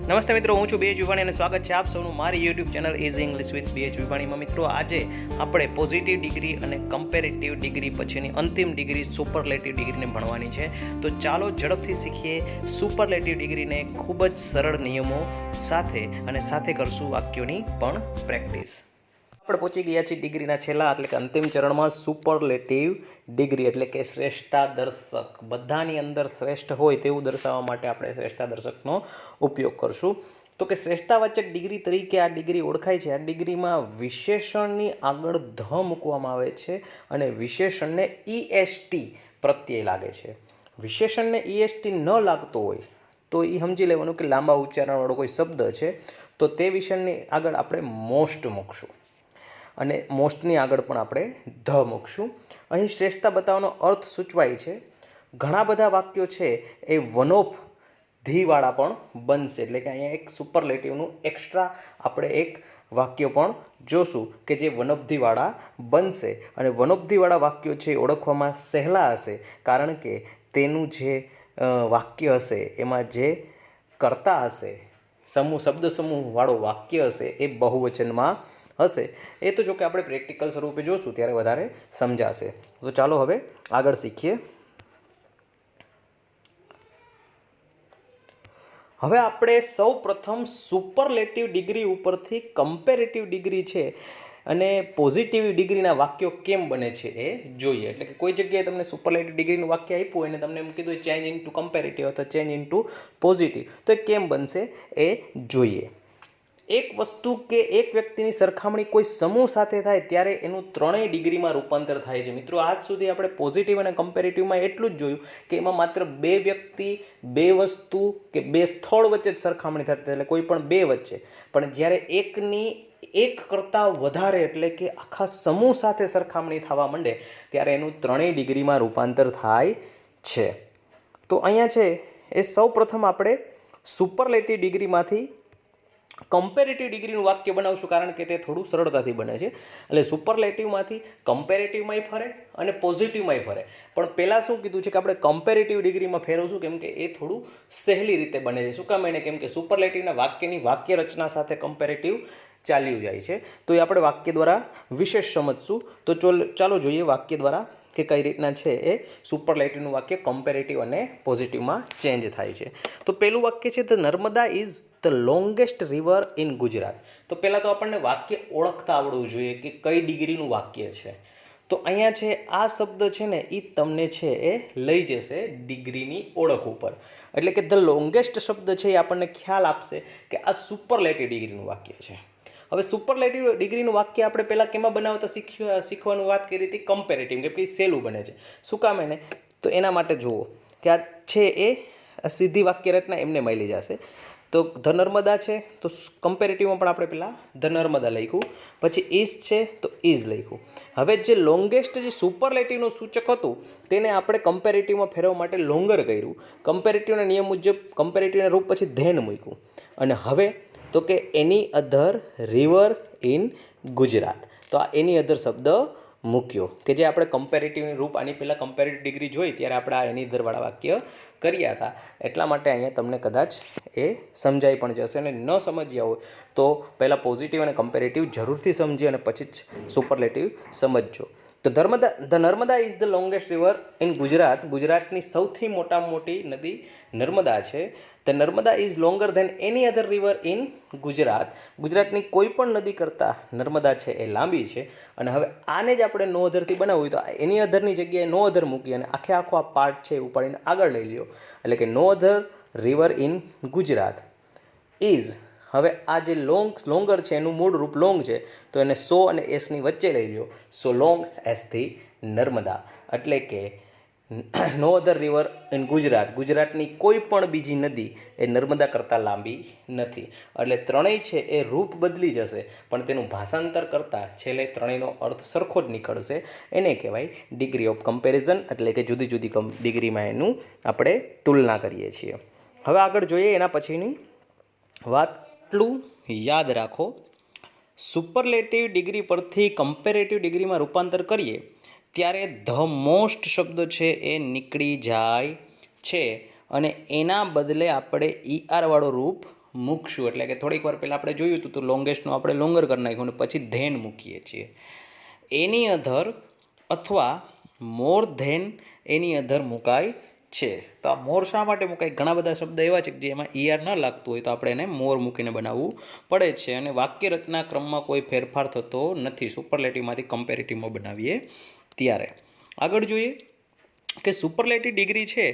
નમસ્તે મિત્રો, હું છું BH વિભાણી અને સ્વાગત છે આપ સૌનું મારી YouTube channel easy English with BH વિભાણીમાં. મિત્રો, આજે આપણે પોઝિટિવ ડિગ્રી અને કમ્પેરેટિવ ડિગ્રી પછીની અંતિમ ડિગ્રી સુપરલેટિવ ડિગ્રીને ભણવાની છે. તો ચાલો ઝડપથી શીખીએ સુપરલેટિવ ડિગ્રીને ખૂબ જ સરળ નિયમો સાથે, અને સાથે કરશું વાક્યોની પણ પ્રેક્ટિસ. આપણે પહોંચી ગયા છીએ ડિગ્રીના છેલ્લા એટલે કે અંતિમ ચરણમાં. સુપરલેટિવ ડિગ્રી એટલે કે શ્રેષ્ઠતા દર્શક. બધાની અંદર શ્રેષ્ઠ હોય તેવું દર્શાવવા માટે આપણે શ્રેષ્ઠતા દર્શકનો ઉપયોગ કરશું. તો કે શ્રેષ્ઠતાવાચક ડિગ્રી તરીકે આ ડિગ્રી ઓળખાય છે. આ ડિગ્રીમાં વિશેષણની આગળ ધ મૂકવામાં આવે છે અને વિશેષણને EST પ્રત્યય લાગે છે. વિશેષણને EST ન લાગતો હોય તો એ સમજી લેવાનું કે લાંબા ઉચ્ચારણવાળો કોઈ શબ્દ છે, તો તે વિશેષણની આગળ આપણે મોસ્ટ મૂકશું અને મોસ્ટની આગળ પણ આપણે ધ મૂકશું. અહીં શ્રેષ્ઠતા બતાવવાનો અર્થ સૂચવાય છે. ઘણા બધા વાક્યો છે એ વન ઓફ ધીવાળા પણ બનશે, એટલે કે અહીંયા એક સુપરલેટિવનું એક્સ્ટ્રા આપણે એક વાક્ય પણ જોશું કે જે વન ઓફ ધીવાળા બનશે. અને વન ઓફ ધીવાળા વાક્યો છે એ ઓળખવામાં સહેલા હશે, કારણ કે તેનું જે વાક્ય હશે એમાં જે કર્તા હશે, શબ્દ સમૂહવાળો વાક્ય હશે એ બહુવચનમાં હશે. એ તો જો કે આપણે પ્રેક્ટિકલ સ્વરૂપે જોશું ત્યારે વધારે સમજાશે. તો ચાલો હવે આગળ શીખીએ. હવે આપણે સૌ પ્રથમ સુપરલેટિવ ડિગ્રી ઉપરથી કમ્પેરેટિવ ડિગ્રી છે અને પોઝિટિવ ડિગ્રીના વાક્યો કેમ બને છે એ જોઈએ. એટલે કે કોઈ જગ્યાએ તમને સુપરલેટિવ ડિગ્રીનું વાક્ય આપ્યું હોય અને તમને એમ કીધું ચેન્જ ઇન્ટુ કમ્પેરેટિવ અથવા ચેન્જ ઇન્ટુ પોઝિટિવ, તો એ કેમ બનશે એ જોઈએ. એક વસ્તુ કે એક વ્યક્તિની સરખામણી કોઈ સમૂહ સાથે થાય ત્યારે એનું ત્રણેય ડિગ્રીમાં રૂપાંતર થાય છે. મિત્રો, આજ સુધી આપણે પોઝિટિવ અને કમ્પેરેટિવમાં એટલું જ જોયું કે એમાં માત્ર બે વ્યક્તિ, બે વસ્તુ કે બે સ્થળ વચ્ચે જ સરખામણી થતી, એટલે કોઈ પણ બે વચ્ચે. પણ જ્યારે એક કરતાં વધારે એટલે કે આખા સમૂહ સાથે સરખામણી થવા માંડે ત્યારે એનું ત્રણેય ડિગ્રીમાં રૂપાંતર થાય છે. તો અહીંયા છે એ સૌ પ્રથમ આપણે સુપરલેટિવ ડિગ્રીમાંથી કમ્પેરેટિવ ડિગ્રીનું વાક્ય બનાવશું, કારણ કે તે થોડું સરળતાથી બને છે. એટલે સુપરલેટિવમાંથી કમ્પેરેટિવમાંય ફરે અને પોઝિટિવમાંય ફરે. પણ પહેલાં શું કીધું છે કે આપણે કમ્પેરેટિવ ડિગ્રીમાં ફેરવશું, કેમ કે એ થોડું સહેલી રીતે બને છે. શું કામ એને? કેમ કે સુપરલેટિવના વાક્યની વાક્ય રચના સાથે કમ્પેરેટિવ ચાલ્યું જાય છે. તો એ આપણે વાક્ય દ્વારા વિશેષ સમજશું. તો ચાલો જોઈએ વાક્ય દ્વારા કે કઈ રીતના છે એ સુપરલેટિવનું વાક્ય કમ્પેરેટિવ અને પોઝિટિવમાં ચેન્જ થાય છે. તો પહેલું વાક્ય છે, the Narmada is the longest river in Gujarat. તો પહેલાં તો આપણને વાક્ય ઓળખતા આવડવું જોઈએ કે કઈ ડિગ્રીનું વાક્ય છે. તો અહીંયા છે આ શબ્દ છે ને એ તમને છે એ લઈ જશે ડિગ્રીની ઓળખ ઉપર. એટલે કે ધ લોંગેસ્ટ શબ્દ છે એ આપણને ખ્યાલ આપશે કે આ સુપરલેટિવ ડિગ્રીનું વાક્ય છે. હવે સુપરલેટિવ ડિગ્રીનું વાક્ય આપણે પહેલાં કેમાં બનાવતા શીખવાનું વાત કરી હતી? કમ્પેરેટિવ, કેમ કે સહેલું બને છે. શું કામ એને? તો એના માટે જુઓ કે આ છે એ સીધી વાક્ય રચના એમને મળી જશે. તો ધ નર્મદા છે તો કમ્પેરેટિવમાં પણ આપણે પહેલાં ધ નર્મદા લખ્યું, પછી ઇઝ છે તો ઇઝ લખ્યું. હવે જે લોંગેસ્ટ જે સુપરલેટિવનું સૂચક હતું તેને આપણે કમ્પેરેટિવમાં ફેરવવા માટે લોંગર કર્યું. કમ્પેરેટિવના નિયમ મુજબ કમ્પેરેટિવના રૂપ પછી ધેન મૂક્યું. અને હવે તો કે એની અધર રિવર ઇન ગુજરાત. તો આ એની અધર શબ્દ મૂક્યો કે જે આપણે કમ્પેરેટિવની રૂપ આની પહેલાં કમ્પેરેટિવ ડિગ્રી જોઈ ત્યારે આપણે આ એની અધરવાળા વાક્ય કર્યા હતા. એટલા માટે અહીંયા તમને કદાચ એ સમજાઈ પણ જશે. અને ન સમજ્યા હોય તો પહેલાં પોઝિટિવ અને કમ્પેરેટિવ જરૂરથી સમજી અને પછી જ સુપરલેટિવ સમજજો. તો the Narmada is the longest river in Gujarat. ગુજરાતની સૌથી મોટામાં મોટી નદી નર્મદા છે. The Narmada is longer than any other river in Gujarat. ગુજરાતની કોઈ પણ નદી કરતાં નર્મદા છે એ લાંબી છે. અને હવે આને જ આપણે નો અધરથી બનાવવું હોય તો એની અધરની જગ્યાએ નો અધર મૂકી અને આખો આ પાર્ટ છે એ ઉપાડીને આગળ લઈ લ્યો. એટલે કે નો other river in Gujarat is. હવે આ જે લોંગર છે એનું મૂળ રૂપ લોંગ છે, તો એને સો અને એસની વચ્ચે લઈ લ્યો. સો લોંગ એસ થી નર્મદા. એટલે કે નો અધર રિવર ઇન ગુજરાત, ગુજરાતની કોઈ પણ બીજી નદી એ નર્મદા કરતાં લાંબી નથી. એટલે ત્રણેય છે એ રૂપ બદલી જશે, પણ તેનું ભાષાંતર કરતાં છેલ્લે ત્રણેયનો અર્થ સરખો જ નીકળશે. એને કહેવાય ડિગ્રી ઓફ કમ્પેરિઝન, એટલે કે જુદી જુદી ડિગ્રીમાં એનું આપણે તુલના કરીએ છીએ. હવે આગળ જોઈએ એના પછીની વાત. એટલું યાદ રાખો, સુપરલેટિવ ડિગ્રી પરથી કમ્પેરેટિવ ડિગ્રીમાં રૂપાંતર કરીએ ત્યારે ધ મોસ્ટ શબ્દ છે એ નીકળી જાય છે અને એના બદલે આપણે ER વાળું રૂપ મૂકશું, એટલે કે થોડીક વાર પહેલાં આપણે જોયું હતું તો લોંગેસ્ટનું આપણે લોંગર કરી નાખ્યું અને પછી ધેન મૂકીએ છીએ. એની અધર અથવા મોર ધેન એની અધર મુકાય છે. તો આ મોર શા માટે મુકાય? ઘણા બધા શબ્દ એવા છે કે જે એમાં ઈઆર ન લાગતું હોય તો આપણે એને મોર મૂકીને બનાવવું પડે છે. અને વાક્ય રચના ક્રમમાં કોઈ ફેરફાર થતો નથી સુપરલેટિવમાંથી કમ્પેરેટિવમાં બનાવીએ ત્યારે. આગળ જોઈએ કે સુપરલેટિવ ડિગ્રી છે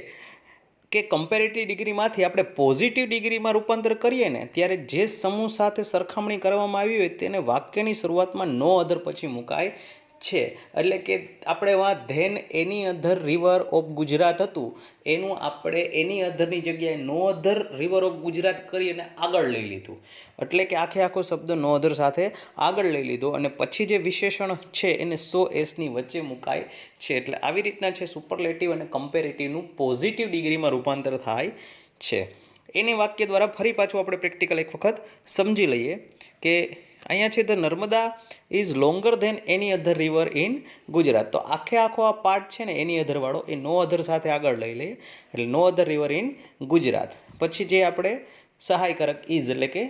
કે કમ્પેરેટિવ ડિગ્રીમાંથી આપણે પોઝિટિવ ડિગ્રીમાં રૂપાંતર કરીએ ને ત્યારે જે સમૂહ સાથે સરખામણી કરવામાં આવી હોય તેને વાક્યની શરૂઆતમાં નો અધર પછી મુકાય છે. એટલે કે આપણે વાં than any other river of Gujarat હતું એનું આપણે એની અધરની જગ્યાએ no other river of Gujarat કરી અને આગળ લઈ લીધું. એટલે કે આખો શબ્દ નો અધર સાથે આગળ લઈ લીધો અને પછી જે વિશેષણ છે એને સો એસની વચ્ચે મુકાય છે. એટલે આવી રીતના છે સુપરલેટિવ અને કમ્પેરેટિવનું પોઝિટિવ ડિગ્રીમાં રૂપાંતર થાય છે. એની વાક્ય દ્વારા ફરી પાછું આપણે પ્રેક્ટિકલ એક વખત સમજી લઈએ કે અહીંયા છે the Narmada is longer than any other river in Gujarat. તો આખો આ પાર્ટ છે ને એની અધરવાળો એ નો અધર સાથે આગળ લઈ લઈએ એટલે નો અધર રિવર ઇન ગુજરાત. પછી જે આપણે સહાયકારક ઇઝ એટલે કે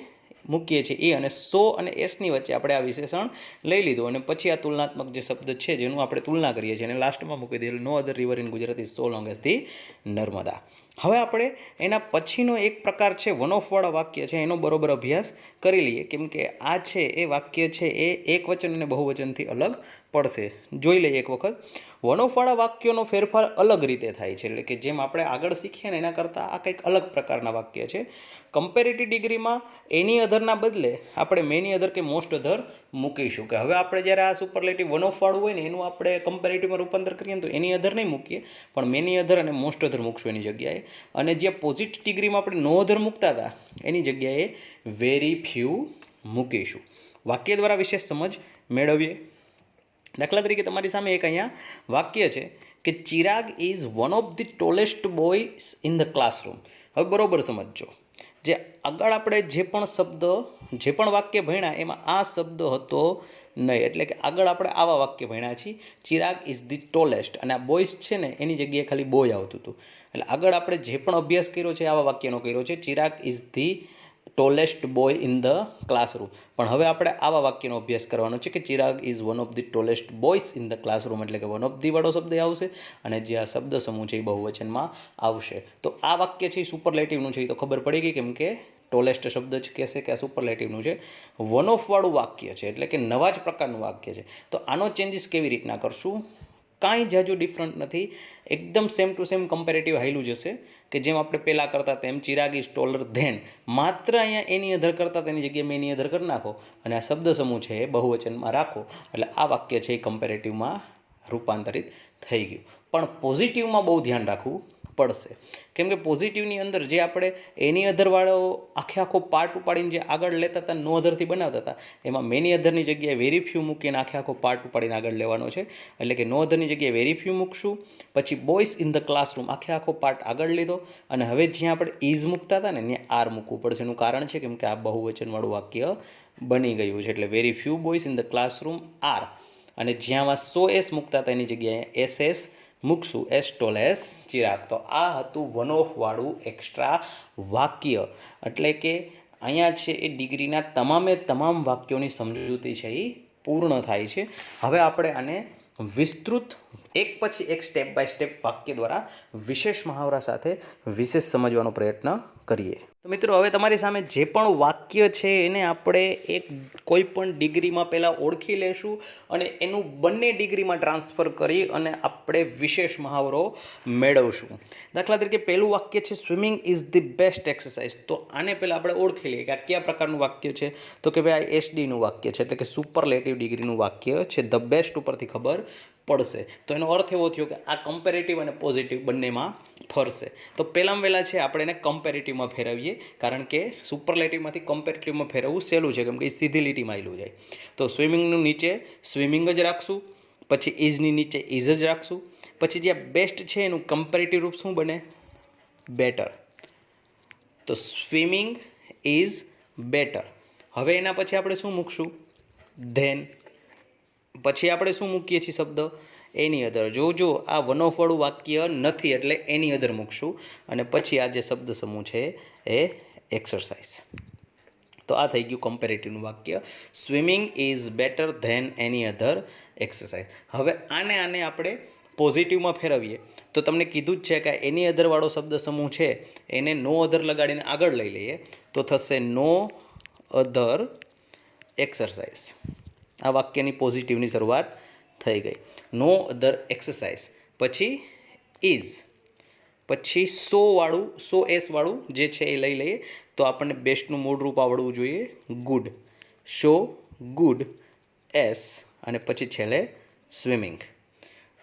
મૂકીએ છીએ એ અને સો અને એસની વચ્ચે આપણે આ વિશેષણ લઈ લીધું અને પછી આ તુલનાત્મક જે શબ્દ છે જેનું આપણે તુલના કરીએ છીએ અને લાસ્ટમાં મૂકી દઈએ no other river in Gujarat is so long as the Narmada. હવે આપણે એના પછીનો એક પ્રકાર છે વન ઓફવાળા વાક્ય છે એનો બરોબર અભ્યાસ કરી લઈએ કેમ કે આ છે એ વાક્ય છે એ એક વચન અને બહુવચનથી અલગ પડશે. જોઈ લઈએ એક વખત. વન ઓફવાળા વાક્યોનો ફેરફાર અલગ રીતે થાય છે એટલે કે જેમ આપણે આગળ શીખીએ ને એના કરતાં આ કંઈક અલગ પ્રકારના વાક્ય છે. કમ્પેરેટિવ ડિગ્રીમાં એની અધરના બદલે આપણે મેની અધર કે મોસ્ટ અધર મૂકીશું કે હવે આપણે જ્યારે આ સુપરલેટિવ વન ઓફવાળું હોય ને એનું આપણે કમ્પેરેટિવમાં રૂપાંતર કરીએ તો એની અધર નહીં મૂકીએ પણ મેની અધર અને મોસ્ટ અધર મૂકશું એની જગ્યાએ. અને જે પોઝિટિવ ડિગ્રીમાં આપણે નો અધર મૂકતા હતા એની જગ્યાએ વેરી ફ્યુ મૂકીશું. વાક્ય દ્વારા વિશેષ સમજ મેળવીએ. દાખલા તરીકે તમારી સામે એક અહીંયા વાક્ય છે કે Chirag is one of the tallest boys in the classroom. હવે બરોબર સમજજો જે આગળ આપણે જે પણ વાક્ય ભણ્યા એમાં આ શબ્દ હતો નહીં એટલે કે આગળ આપણે આવા વાક્ય ભણ્યા છીએ ચિરાગ ઇઝ ધી ટોલેસ્ટ અને આ બોયઝ છે ને એની જગ્યાએ ખાલી બોય આવતું હતું. એટલે આગળ આપણે જે પણ અભ્યાસ કર્યો છે આવા વાક્યનો કર્યો છે Chirag is the tallest boy in the classroom. પણ હવે આપણે આવા વાક્યનો અભ્યાસ કરવાનો છે કે Chirag is one of the tallest boys in the classroom એટલે કે વન ઓફ ધી વાળો શબ્દ આવશે અને જે આ શબ્દ સમૂહ છે એ બહુવચનમાં આવશે. તો આ વાક્ય છે એ સુપરલેટિવનું છે એ તો ખબર પડી ગઈ કેમ કે ટોલેસ્ટ શબ્દ જ કહેશે કે આ સુપરલેટિવનું છે. વન ઓફ વાળું વાક્ય છે એટલે કે નવા જ પ્રકારનું વાક્ય છે. તો આનો ચેન્જીસ કેવી રીતના કરશું? કાંઈ જાજુ ડિફરન્ટ નથી, એકદમ સેમ ટુ સેમ કમ્પેરેટિવ હાઈલું જશે કે જેમ આપણે પહેલાં કરતા તેમ ચિરાગ ઇઝ ટોલર ધેન માત્ર અહીંયા એની અધર કરતા તેની જગ્યાએ મેં એની અધર કરી નાખો અને આ શબ્દ સમૂહ છે એ બહુવચનમાં રાખો એટલે આ વાક્ય છે એ કમ્પેરેટિવમાં રૂપાંતરિત થઈ ગયું. પણ પોઝિટિવમાં બહુ ધ્યાન રાખવું પડશે કેમ કે પોઝિટિવની અંદર જે આપણે એની અધરવાળો આખો પાર્ટ ઉપાડીને જે આગળ લેતા હતા નો અધરથી બનાવતા હતા એમાં મેની અધરની જગ્યાએ વેરી ફ્યુ મૂકીને આખો પાર્ટ ઉપાડીને આગળ લેવાનો છે. એટલે કે નો અધરની જગ્યાએ વેરી ફ્યુ મૂકશું પછી બોયઝ ઇન ધ ક્લાસરૂમ આખો પાર્ટ આગળ લીધો અને હવે જ્યાં આપણે ઇઝ મૂકતા હતા ને ત્યાં આર મૂકવું પડશે. એનું કારણ છે કેમ કે આ બહુવચનવાળું વાક્ય બની ગયું છે એટલે very few boys in the classroom are અને જ્યાં સો એસ મૂકતા હતા એની જગ્યાએ એસ મૂકશું એસ ટોલ એસ ચિરાગ. તો આ હતું વન ઓફ વાળું એક્સ્ટ્રા વાક્ય એટલે કે અહીંયા છે એ ડિગ્રીના તમામ વાક્યોની સમજૂતી છે એ પૂર્ણ થાય છે. હવે આપણે આને વિસ્તૃત એક પછી એક સ્ટેપ બાય સ્ટેપ વાક્ય દ્વારા વિશેષ મહાવરા સાથે વિશેષ સમજવાનો પ્રયત્ન કરીએ. તો મિત્રો હવે તમારી સામે જે પણ વાક્ય છે એને આપણે એક કોઈ પણ ડિગ્રીમાં પહેલાં ઓળખી લેશું અને એનું બંને ડિગ્રીમાં ટ્રાન્સફર કરી અને આપણે વિશેષ મહાવરો મેળવશું. દાખલા તરીકે પહેલું વાક્ય છે swimming is the best exercise. તો આને પહેલાં આપણે ઓળખી લઈએ કે આ કયા પ્રકારનું વાક્ય છે તો કે ભાઈ આ એસડીનું વાક્ય છે એટલે કે સુપરલેટિવ ડિગ્રીનું વાક્ય છે. ધ બેસ્ટ ઉપરથી ખબર પડશે તો એનો અર્થ એવો થયો કે આ કમ્પેરેટિવ અને પોઝિટિવ બંનેમાં ફરશે. તો પહેલાં છે આપણે એને કમ્પેરેટિવમાં ફેરવીએ કારણ કે સુપરલેટિવમાંથી કમ્પેરેટિવમાં ફેરવવું સહેલું છે કેમ કે એ સીધી લીટીમાં આવેલું જાય. તો સ્વિમિંગનું નીચે સ્વિમિંગ જ રાખશું પછી ઇઝની નીચે ઇઝ જ રાખશું પછી જે બેસ્ટ છે એનું કમ્પેરેટિવ રૂપ શું બને બેટર. તો સ્વિમિંગ ઇઝ બેટર. હવે એના પછી આપણે શું મૂકશું ધેન પછી આપણે શું મૂકીએ છીએ શબ્દ એની અધર. જો આ વન ઓફ વાળું વાક્ય નથી એટલે એની અધર મૂકશું અને પછી આ જે શબ્દ સમૂહ છે એ એક્સરસાઇઝ. તો આ થઈ ગયું કમ્પેરેટિવનું વાક્ય. Swimming is better than any other exercise. હવે આને આપણે પોઝિટિવમાં ફેરવીએ તો તમને કીધું જ છે કે એની અધરવાળો શબ્દ સમૂહ છે એને નો અધર લગાડીને આગળ લઈ લઈએ તો થશે નો અધર એક્સરસાઇઝ. આ વાક્યની પોઝિટિવની શરૂઆત થઈ ગઈ. નો અધર એક્સરસાઇઝ, પછી ઇઝ, પછી સો એસ વાળું જે છે એ લઈ લઈએ તો આપણને બેસ્ટનું મૂળ રૂપ આવડવું જોઈએ ગુડ. શો ગુડ એસ અને પછી છેલ્લે સ્વિમિંગ.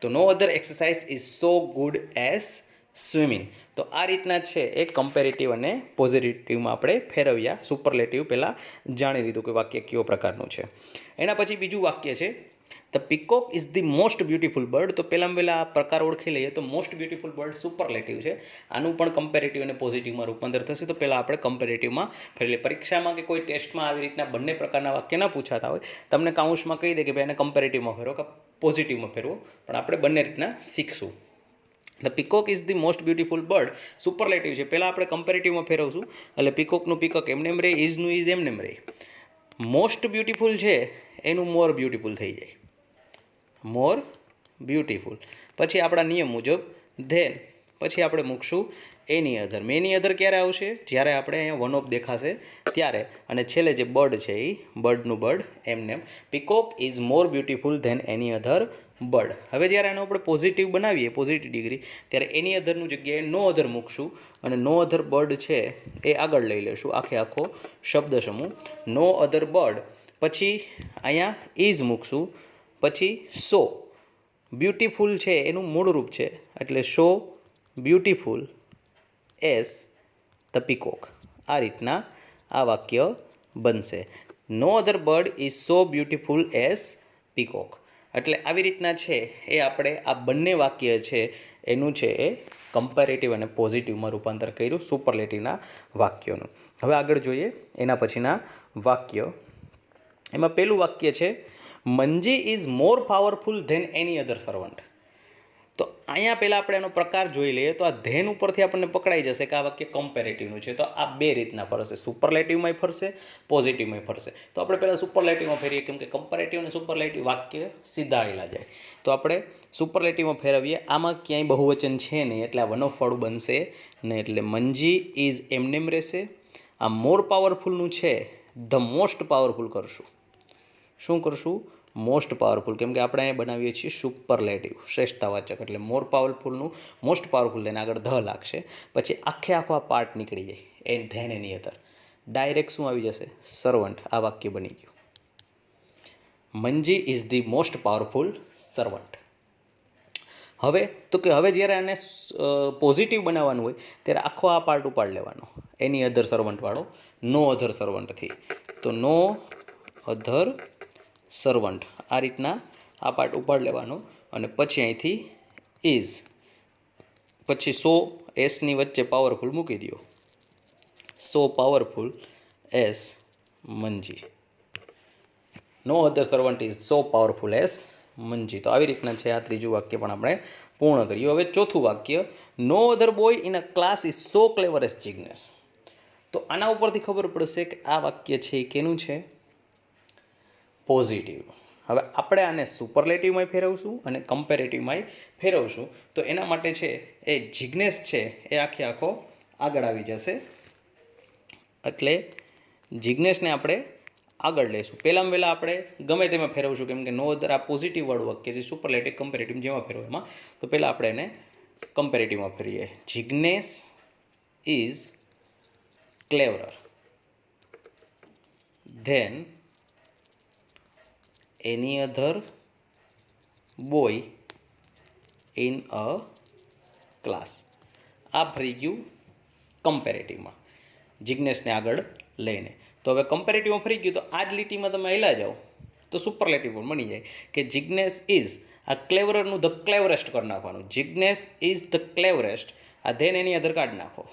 તો no other exercise is so good as swimming. તો આ રીતના છે એ કમ્પેરેટિવ અને પોઝિટિવમાં આપણે ફેરવ્યા. સુપરલેટિવ પહેલાં જાણી લીધું કે વાક્ય કયો પ્રકારનું છે. એના પછી બીજું વાક્ય છે the peacock is the most beautiful bird. તો પહેલાં આ પ્રકાર ઓળખી લઈએ તો મોસ્ટ બ્યુટીફુલ બર્ડ સુપરલેટિવ છે. આનું પણ કમ્પેરેટિવ અને પોઝિટિવમાં રૂપાંતર થશે. તો પહેલાં આપણે કમ્પેરેટિવમાં ફેરવીએ. પરીક્ષામાં કે કોઈ ટેસ્ટમાં આવી રીતના બંને પ્રકારના વાક્ય ન પૂછાતા હોય તમને કાઉન્સમાં કહી દે કે ભાઈ એને કમ્પેરેટિવમાં ફેરવો કે પોઝિટિવમાં ફેરવો, પણ આપણે બંને રીતના શીખશું. The peacock is the most beautiful bird superlative છે. પહેલાં આપણે કમ્પેરેટિવમાં ફેરવશું એટલે પીકોકનું પીકોક એમનેમ રહે, ઇઝનું ઇઝ એમનેમ રહે. મોસ્ટ બ્યુટીફુલ છે એનું મોર બ્યુટીફુલ થઈ જાય, મોર બ્યુટીફુલ. પછી આપણા નિયમ મુજબ ધેન પછી આપણે મૂકશું એની અધર. એની અધર ક્યારે આવશે? જ્યારે આપણે અહીંયા વન ઓફ દેખાશે ત્યારે. અને છેલ્લે જે બર્ડ છે એ બર્ડનું બર્ડ એમનેમ. Peacock is more beautiful than any other bird. હવે જ્યારે આનો આપણે પોઝિટિવ બનાવીએ પોઝિટિવ ડિગ્રી ત્યારે એની અધરનું જગ્યાએ નો અધર મૂકશું અને નો અધર બર્ડ છે એ આગળ લઈ લેશું આખો શબ્દ સમૂહ. નો અધર બર્ડ પછી અહીંયા ઇઝ મૂકશું, પછી સો બ્યુટીફુલ છે એનું મૂળ રૂપ છે એટલે so beautiful as the peacock. આ રીતના આ વાક્ય બનશે. No other bird is so beautiful as peacock. એટલે આવી રીતના છે એ આપણે આ બંને વાક્ય છે એનું છે એ કમ્પેરેટિવ અને પોઝિટિવમાં રૂપાંતર કર્યું સુપરલેટિવના વાક્યોનું. હવે આગળ જોઈએ એના પછીના વાક્ય. એમાં પહેલું વાક્ય છે Manji is more powerful than any other servant. તો અહીંયા પહેલાં આપણે એનો પ્રકાર જોઈ લઈએ તો આ ધેન ઉપરથી આપણને પકડાઈ જશે કે આ વાક્ય કમ્પેરેટિવનું છે. તો આ બે રીતના ફરશે, સુપરલેટિવમાંય ફરશે, પોઝિટિવમાંય ફરશે. તો આપણે પહેલાં સુપરલેટિવમાં ફેરવીએ કેમ કે કમ્પેરેટિવ અને સુપરલેટિવ વાક્ય સીધા આવેલા જાય. તો આપણે સુપરલેટિવમાં ફેરવીએ. આમાં ક્યાંય બહુવચન છે નહીં એટલે આ વન ઓફ વાળું બનશે નહીં એટલે મંજી ઇઝ એમનેમ રહેશે. આ મોર પાવરફુલનું છે ધ મોસ્ટ પાવરફુલ કરશું. શું કરશું? Most powerful. કેમ કે આપણે અહીંયા બનાવીએ છીએ સુપરલેટિવ શ્રેષ્ઠતાવાચક એટલે મોર પાવરફુલનું મોસ્ટ પાવરફુલ લઈને આગળ ધ લાગશે. પછી આખો આ પાર્ટ નીકળી જાય એ ધેન એની અધર. ડાયરેક્ટ શું આવી જશે? સર્વન્ટ. આ વાક્ય બની ગયું Manji is the most powerful servant. હવે તો કે હવે જ્યારે આને પોઝિટિવ બનાવવાનું હોય ત્યારે આખો આ પાર્ટ ઉપાડ લેવાનો એની અધર સર્વન્ટવાળો નો અધર સર્વન્ટથી. તો નો અધર સર્વન્ટ આ રીતના આ પાર્ટ ઉપાડ લેવાનો અને પછી અહીંથી ઇઝ પછી સો એસની વચ્ચે પાવરફુલ મૂકી દો. So powerful as Manji. No other servant is so powerful as Manji. તો આવી રીતના છે આ ત્રીજું વાક્ય પણ આપણે પૂર્ણ કર્યું. હવે ચોથું વાક્ય no other boy in a class is so clever as Jignesh. તો આના ઉપરથી ખબર પડશે કે આ વાક્ય છે એ કેનું છે? પોઝિટિવ. હવે આપણે આને સુપરલેટિવમાં ફેરવશું અને કમ્પેરેટિવમાં ફેરવશું. તો એના માટે છે એ જિગ્નેશ છે એ આખો આગળ આવી જશે એટલે જિગ્નેશને આપણે આગળ લઈશું. પહેલાં આપણે ગમે તેમાં ફેરવશું કેમ કે નો અધર આ પોઝિટિવવાળું વાક્ય છે. સુપરલેટિવ કમ્પેરેટિવ જેમાં ફેરવો એમાં. તો પહેલાં આપણે એને કમ્પેરેટિવમાં ફેરીએ. Jignesh is cleverer than any other boy in a class. આ ફરી ગયું કમ્પેરેટિવમાં જિગ્નેશને આગળ લઈને. તો હવે કમ્પેરેટિવમાં ફરી ગયું તો આ જ લીટીમાં તમે હાલ્યા જાઓ તો સુપરલેટિવ પણ બની જાય કે જિગ્નેશ ઇઝ આ ક્લેવરરનું ધ ક્લેવરેસ્ટ કરી નાખવાનું. Jignesh is the cleverest. આ ધેન એની અધર કાઢી નાખો.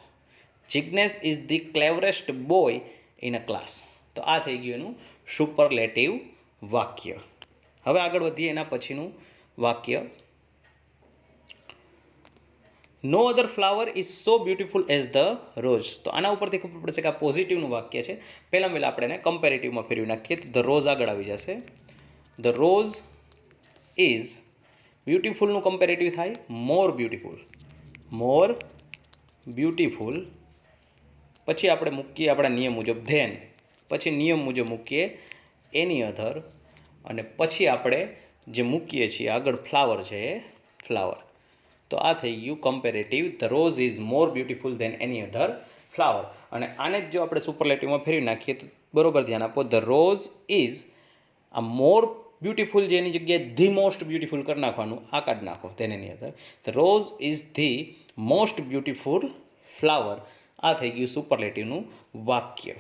Jignesh is the cleverest boy in a class. તો આ થઈ ગયું એનું સુપરલેટિવ વાક્ય. હવે આગળ વધીએ એના પછીનું વાક્ય. No other flower is so beautiful as the rose. તો આના ઉપરથી ખબર પડશે કે આ પોઝિટિવનું વાક્ય છે. પહેલાં આપણે એને કમ્પેરેટિવમાં ફેરવી નાખીએ તો ધ રોઝ આગળ આવી જશે. ધ રોઝ ઇઝ બ્યુટિફુલનું કમ્પેરેટિવ થાય મોર બ્યુટિફુલ. મોર બ્યુટિફુલ. પછી આપણે મૂકીએ આપણા નિયમ મુજબ ધેન. પછી નિયમ મુજબ મૂકીએ એની અધર. અને પછી આપણે જે મૂકીએ છીએ આગળ ફ્લાવર છે એ ફ્લાવર. તો આ થઈ ગયું comparative. The rose is more beautiful than any other flower. અને આને જ જો આપણે સુપરલેટિવમાં ફેરવી નાખીએ તો બરોબર ધ્યાન આપો. ધ રોઝ ઇઝ આ મોર બ્યુટિફુલ જેની જગ્યાએ ધી મોસ્ટ બ્યુટિફુલ કરી નાખવાનું, આ કાઢી નાખો તેને એની અંદર. The rose is the most beautiful flower. આ થઈ ગયું સુપરલેટિવનું વાક્ય.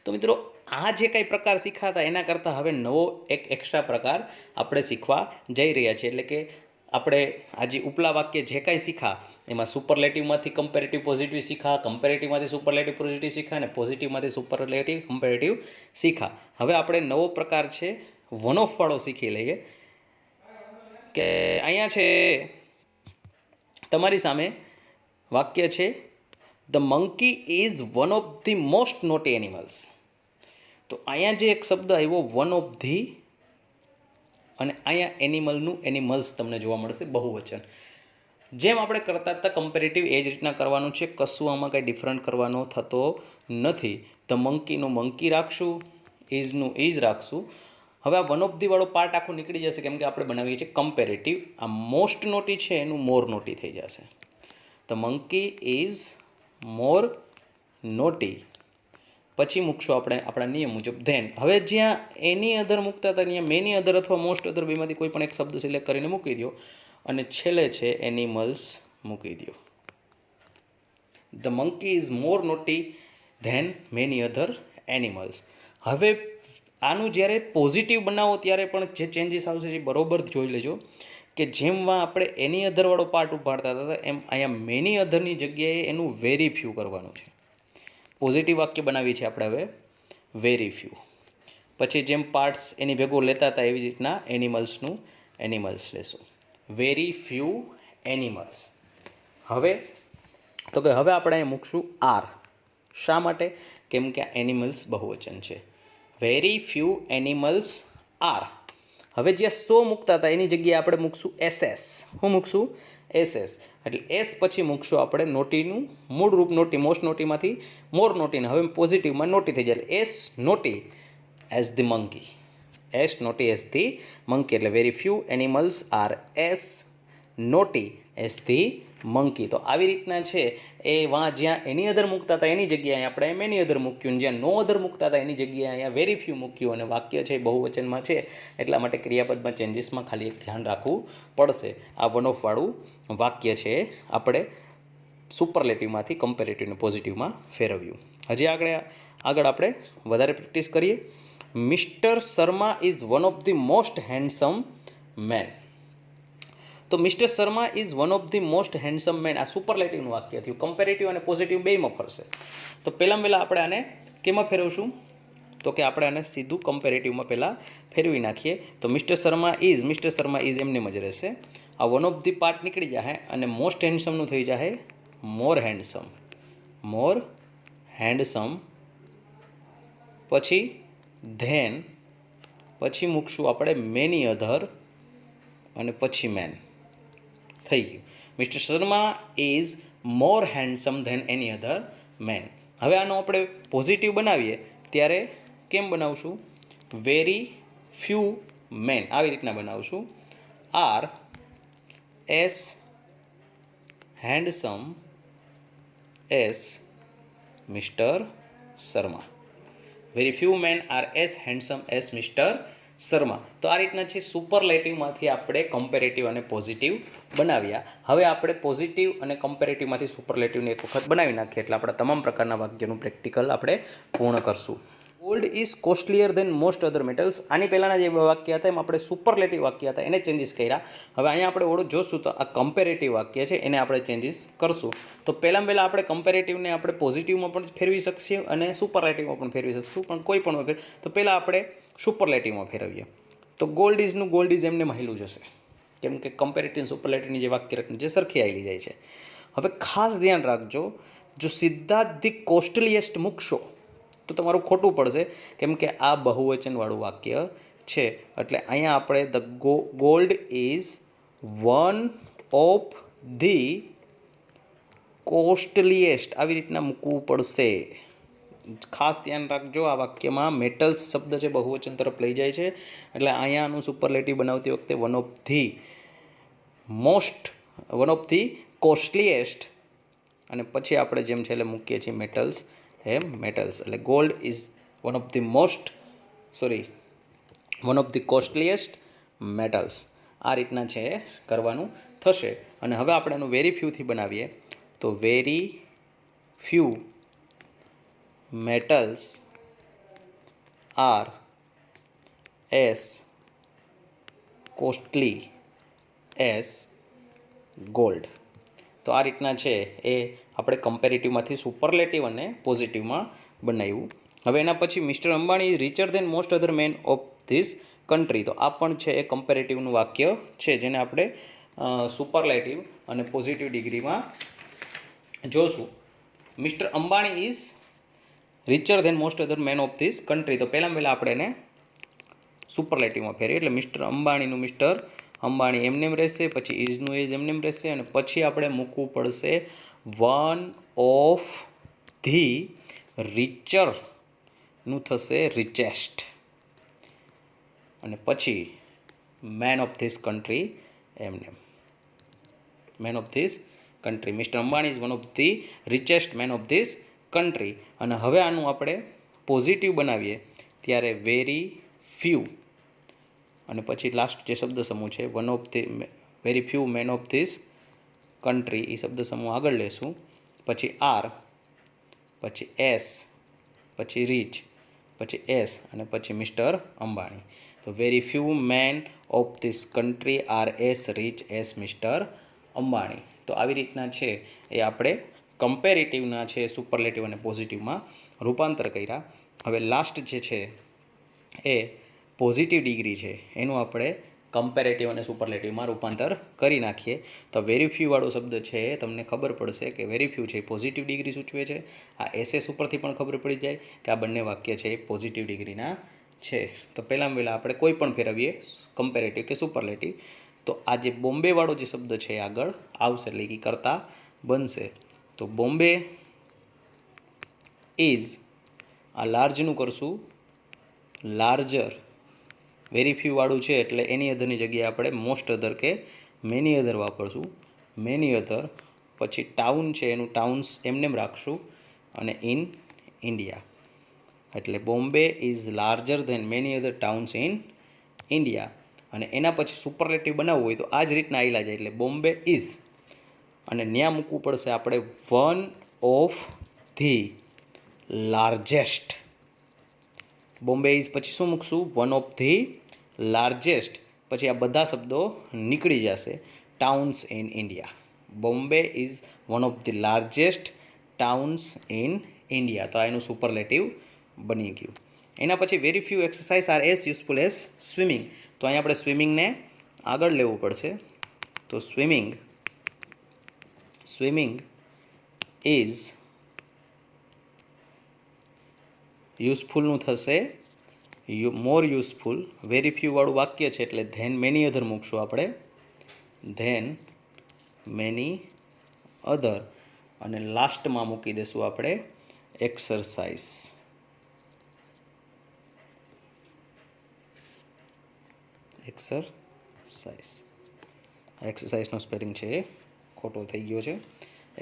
તો મિત્રો આ જે કંઈ પ્રકાર શીખાતા એના કરતાં હવે નવો એક એક્સ્ટ્રા પ્રકાર આપણે શીખવા જઈ રહ્યા છીએ. એટલે કે આપણે આજે ઉપલા વાક્ય જે કાંઈ શીખા એમાં સુપરલેટિવમાંથી કમ્પેરેટિવ પોઝિટિવ શીખા, કમ્પેરેટિવમાંથી સુપરલેટિવ પોઝિટિવ શીખા અને પોઝિટિવમાંથી સુપરલેટિવ કમ્પેરેટિવ શીખા. હવે આપણે નવો પ્રકાર છે વન ઓફ વાળો શીખી લઈએ. કે અહીંયા છે તમારી સામે વાક્ય છે the monkey is one of the most naughty animals. તો અહીંયા જે એક શબ્દ આવ્યો વન ઓફ ધી અને અહીંયા એનિમલનું એનિમલ્સ તમને જોવા મળશે બહુવચન. જેમ આપણે કરતા હતા કમ્પેરેટિવ એ જ રીતના કરવાનું છે. કશું આમાં કંઈ ડિફરન્ટ કરવાનો થતો નથી. ધ મંકીનું મંકી રાખશું, ઇઝનું ઇઝ રાખશું. હવે આ વન ઓફ ધી વાળો પાર્ટ આખો નીકળી જશે કેમ કે આપણે બનાવીએ છીએ કમ્પેરેટિવ. આ મોસ્ટ નોટી છે એનું મોર નોટી થઈ જશે. The monkey is more naughty. પછી મૂકશું આપણે આપણા નિયમ મુજબ ધેન. હવે જ્યાં એની અધર મૂકતા હતા ત્યાં મેની અધર અથવા મોસ્ટ અધર બેમાંથી કોઈ પણ એક શબ્દ સિલેક્ટ કરીને મૂકી દો અને છેલ્લે છે એનિમલ્સ મૂકી દો. The monkey is more naughty than many other animals. હવે આનું જ્યારે પોઝિટિવ બનાવો ત્યારે પણ જે ચેન્જીસ આવશે એ બરોબર જોઈ લેજો કે જેમમાં આપણે એની અધરવાળો પાર્ટ ઉપાડતા હતા એમ અહીંયા મેની અધરની જગ્યાએ એનું વેરી ફ્યુ કરવાનું છે. પોઝિટિવ વાક્ય બનાવી છે આપણે હવે વેરી ફ્યુ. પછી જેમ પાર્ટ્સ એની ભેગો લેતા હતા એવી રીતના એનિમલ્સનું એનિમલ્સ લેશું. Very few animals. હવે તો કે હવે આપણે અહીં મૂકશું આર. શા માટે? કેમ કે આ એનિમલ્સ બહુવચન છે. Very few animals R. હવે જ્યાં સો મૂકતા હતા એની જગ્યાએ આપણે મૂકશું એસએસ. શું મૂકશું? એસએસ. એટલે એસ પછી મૂકશું આપણે નોટીનું મૂળ રૂપ નોટી મોસ્ટ નોટીમાંથી મોર નોટીને હવે પોઝિટિવમાં નોટી થઈ જાય. એટલે as naughty as the monkey. As naughty as the monkey. એટલે very few animals are as naughty as the monkey. તો આવી રીતના છે એ જ્યાં એની અધર મૂકતા હતા એની જગ્યાએ આપણે મેની અધર મૂક્યું, જ્યાં નો અધર મૂકતા હતા એની જગ્યાએ અહીંયા વેરી ફ્યુ મૂક્યું. અને વાક્ય છે બહુવચનમાં છે એટલા માટે ક્રિયાપદમાં ચેન્જીસમાં ખાલી એક ધ્યાન રાખવું પડશે. આ વન ઓફ વાળું વાક્ય છે આપણે સુપરલેટિવમાંથી કમ્પેરેટિવને પોઝિટિવમાં ફેરવ્યું. હજી આગળ આપણે વધારે પ્રેક્ટિસ કરીએ. Mister Sharma is one of the most handsome men. તો mister Sharma is one of the most handsome men. આ સુપરલેટિવનું વાક્ય થયું. કમ્પેરેટિવ અને પોઝિટિવ બેયમાં ફરશે. તો પહેલાં આપણે આને કેમાં ફેરવશું? તો કે આપણે આને સીધું કમ્પેરેટિવમાં પહેલાં ફેરવી નાખીએ. તો મિસ્ટર શર્મા ઇઝ એમનેમ જ રહેશે. આ વન ઓફ ધી પાર્ટ નીકળી જાય અને મોસ્ટ હેન્ડસમનું થઈ જાય મોર હેન્ડસમ. મોર હેન્ડસમ. પછી ધેન પછી મૂકશું આપણે મેની અધર અને પછી મેન. થઈ ગયું. Mister Sharma is more handsome than any other man. હવે આનો આપણે પોઝિટિવ બનાવીએ ત્યારે કેમ બનાવશું? Very few men. આવી રીતના બનાવશું. Are as handsome as Mister Sharma. Very few men are as handsome as Mister Sharma. તો આ રીતના છે સુપરલેટિવમાંથી આપણે કમ્પેરેટિવ અને પોઝિટિવ બનાવ્યા. હવે આપણે પોઝિટિવ અને કમ્પેરેટિવમાંથી સુપરલેટિવને એક વખત બનાવી નાખીએ એટલે આપણા તમામ પ્રકારના વાક્યનું પ્રેક્ટિકલ આપણે પૂર્ણ કરશું. Gold is costlier than most other metals. આની પહેલાંના જે વાક્ય હતા એમાં આપણે સુપરલેટિવ વાક્ય હતા એને ચેન્જીસ કર્યા. હવે અહીંયા આપણે જોશું તો આ કમ્પેરેટિવ વાક્ય છે એને આપણે ચેન્જીસ કરશું. તો પહેલાં આપણે કમ્પેરેટિવને આપણે પોઝિટિવમાં પણ ફેરવી શકીએ અને સુપરલેટિવમાં પણ ફેરવી શકશું. પણ કોઈ પણ વખત તો પહેલાં આપણે સુપરલેટિવમાં ફેરવીએ. તો ગોલ્ડ ઇઝ એમને મહિલું જશે. કેમ કે કમ્પેરેટિવ સુપરલેટિવની જે વાક્ય રચના જે સરખી આવેલી જાય છે. હવે ખાસ ધ્યાન રાખજો, જો સીધા જ ધી કોસ્ટલીએસ્ટ મૂકશો તો તમારું ખોટું પડશે, કેમ કે આ બહુવચનવાળું વાક્ય છે. એટલે અહીંયા આપણે the gold is one of the costliest આવી રીતના મૂકવું પડશે. ખાસ ધ્યાન રાખજો, આ વાક્યમાં મેટલ્સ શબ્દ છે બહુવચન તરફ લઈ જાય છે, એટલે અહીંયાનું સુપરલેટિવ બનાવતી વખતે વન ઓફ ધી કોસ્ટલીએસ્ટ અને પછી આપણે જેમ છે એટલે મૂકીએ છીએ મેટલ્સ એમ મેટલ્સ. એટલે gold is one of the costliest metals. આ રીતના છે કરવાનું થશે. અને હવે આપણે એનું વેરી ફ્યુથી બનાવીએ તો very few metals are as costly as gold. તો આ રીતના છે એ આપણે કમ્પેરેટિવમાંથી સુપરલેટિવ અને પોઝિટિવમાં બનાવ્યું. હવે એના પછી mister Ambani is richer than most other men of this country. તો આ પણ છે એ કમ્પેરેટિવનું વાક્ય છે, જેને આપણે સુપરલેટિવ અને પોઝિટિવ ડિગ્રીમાં જોશું. Mister Ambani is richer than most other men of this country. તો પહેલાં આપણે એને સુપરલેટિવમાં ફેરવીએ. એટલે મિસ્ટર અંબાણીનું મિસ્ટર અંબાણી એમનેમ રહેશે, પછી ઇઝનું ઇઝ એમનેમ રહેશે, અને પછી આપણે મૂકવું પડશે વન ઓફ ધી રિચરનું થશે રિચેસ્ટ, અને પછી મેન ઓફ ધીસ કન્ટ્રી એમનેમ main of this country. Mister Ambani is one of the richest main of this country. અને હવે આનું આપણે પોઝિટિવ બનાવીએ ત્યારે વેરી ફ્યુ અને પછી લાસ્ટ જે શબ્દ સમૂહ છે one of the very few men of this country, એ શબ્દ સમૂહ આગળ લેશું. પછી આર, પછી એસ, પછી રીચ, પછી એસ અને પછી મિસ્ટર અંબાણી. તો very few men of this country are as rich as Mister Ambani. તો આવી રીતના છે એ આપણે કમ્પેરેટિવના છે સુપરલેટિવ અને પોઝિટિવમાં રૂપાંતર કર્યા. હવે લાસ્ટ જે છે એ પોઝિટિવ ડિગ્રી છે, એનું આપણે કમ્પેરેટિવ અને સુપરલેટિવમાં રૂપાંતર કરી નાખીએ. તો વેરી ફ્યુવાળો શબ્દ છે એ તમને ખબર પડશે કે વેરી ફ્યુ છે એ પોઝિટિવ ડિગ્રી સૂચવે છે. આ એસએસ ઉપરથી પણ ખબર પડી જાય કે આ બંને વાક્ય છે એ પોઝિટિવ ડિગ્રીના છે. તો પહેલાં આપણે કોઈ પણ ફેરવીએ કમ્પેરેટિવ કે સુપરલેટિવ, તો આ જે બોમ્બેવાળો જે શબ્દ છે એ આગળ આવશે, એટલે કે કરતા બનશે. તો બોમ્બે ઇઝ, આ લાર્જનું કરશું લાર્જર, વેરી ફ્યુવાળું છે એટલે એની અધરની જગ્યાએ આપણે મોસ્ટ અધર કે મેની અધર વાપરશું. મેની અધર, પછી ટાઉન છે એનું ટાઉન્સ એમનેમ રાખશું, અને ઇન ઇન્ડિયા. એટલે Bombay is larger than many other towns in India. અને એના પછી સુપરલેટિવ બનાવવું હોય તો આ જ રીતના આવેલા જાય. એટલે બોમ્બે ઇઝ અને ન્યા મૂકવું પડશે આપણે one of the largest. Bombay is પછી શું મૂકશું? One of the largest. પછી આ બધા શબ્દો નીકળી જશે. Towns in India. Bombay is one of the largest towns in India. તો આ એનું સુપરલેટિવ બની ગયું. એના પછી very few exercise are as useful as swimming. તો અહીંયા આપણે સ્વિમિંગને આગળ લેવું પડશે. તો સ્વિમિંગ ઇઝ યુઝફુલનું થશે મોર યુઝફુલ. વેરી ફ્યુવાળું વાક્ય છે એટલે ધેન મેની અધર મૂકશું આપણે, ધેન મેની અધર, અને લાસ્ટમાં મૂકી દઈશું આપણે એક્સરસાઇઝ. એક્સરસાઇઝનો સ્પેલિંગ છે એ ખોટો થઈ ગયો છે,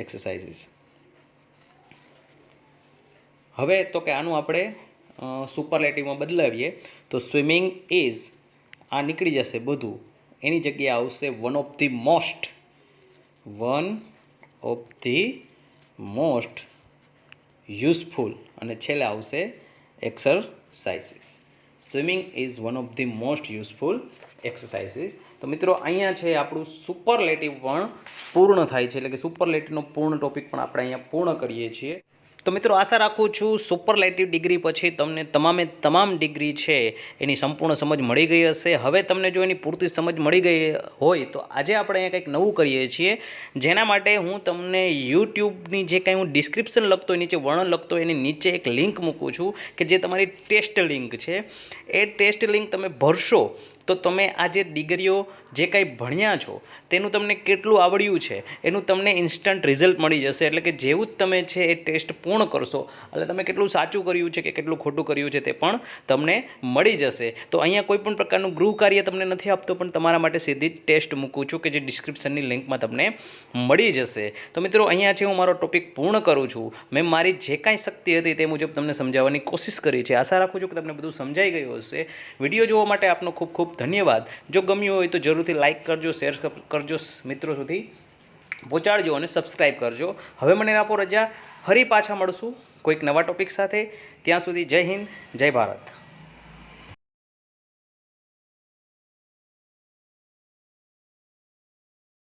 એક્સરસાઇઝીસ. હવે તો કે આનું આપણે સુપરલેટિવમાં બદલાવીએ તો સ્વિમિંગ ઇઝ, આ નીકળી જશે બધું, એની જગ્યાએ આવશે one of the most useful, અને છેલ્લે આવશે exercises. Swimming is one of the most useful exercises. તો મિત્રો અહીંયા છે આપણું સુપરલેટિવ પણ પૂર્ણ થાય છે, એટલે કે સુપરલેટિવનો પૂર્ણ ટોપિક પણ આપણે અહીંયા પૂર્ણ કરીએ છીએ. તો મિત્રો આશા રાખું છું સુપરલેટિવ ડિગ્રી પછી તમને તમામ ડિગ્રી છે એની સંપૂર્ણ સમજ મળી ગઈ હશે. હવે તમને જો એની પૂરતી સમજ મળી ગઈ હોય તો આજે આપણે અહીંયા કંઈક નવું કરીએ છીએ, જેના માટે હું તમને યુટ્યુબની જે કાંઈ હું ડિસ્ક્રિપ્શન લખતો હોય, નીચે વર્ણન લખતો હોય, એની નીચે એક લિંક મૂકું છું કે જે તમારી ટેસ્ટ લિંક છે. એ ટેસ્ટ લિંક તમે ભરશો તો તમે આ જે ડિગ્રીઓ જે કાંઈ ભણ્યા છો તેનું તમને કેટલું આવડ્યું છે એનું તમને ઇન્સ્ટન્ટ રિઝલ્ટ મળી જશે. એટલે કે જેવું જ તમે છે એ ટેસ્ટ પૂર્ણ કરશો એટલે તમે કેટલું સાચું કર્યું છે કે કેટલું ખોટું કર્યું છે તે પણ તમને મળી જશે. તો અહીંયા કોઈ પણ પ્રકારનું ગૃહ કાર્ય તમને નથી આપતો, પણ તમારા માટે સીધી જ ટેસ્ટ મૂકું છું કે જે ડિસ્ક્રિપ્શનની લિંકમાં તમને મળી જશે. તો મિત્રો અહીંયા છે હું મારો ટોપિક પૂર્ણ કરું છું. મેં મારી જે કાંઈ શક્તિ હતી તે મુજબ તમને સમજાવવાની કોશિશ કરી છે. આશા રાખું છું કે તમને બધું સમજાઈ ગયું હશે. વિડીયો જોવા માટે આપનો ખૂબ ખૂબ ધન્યવાદ. જો ગમ્યું હોય તો જરૂરથી લાઇક કરજો, શેર કરજો, મિત્રો સુધી પહોંચાડજો અને સબસ્ક્રાઈબ કરજો. હવે મને આપો રજા, ફરી પાછા મળશું કોઈક નવા ટોપિક સાથે. ત્યાં સુધી જય હિન્દ, જય ભારત.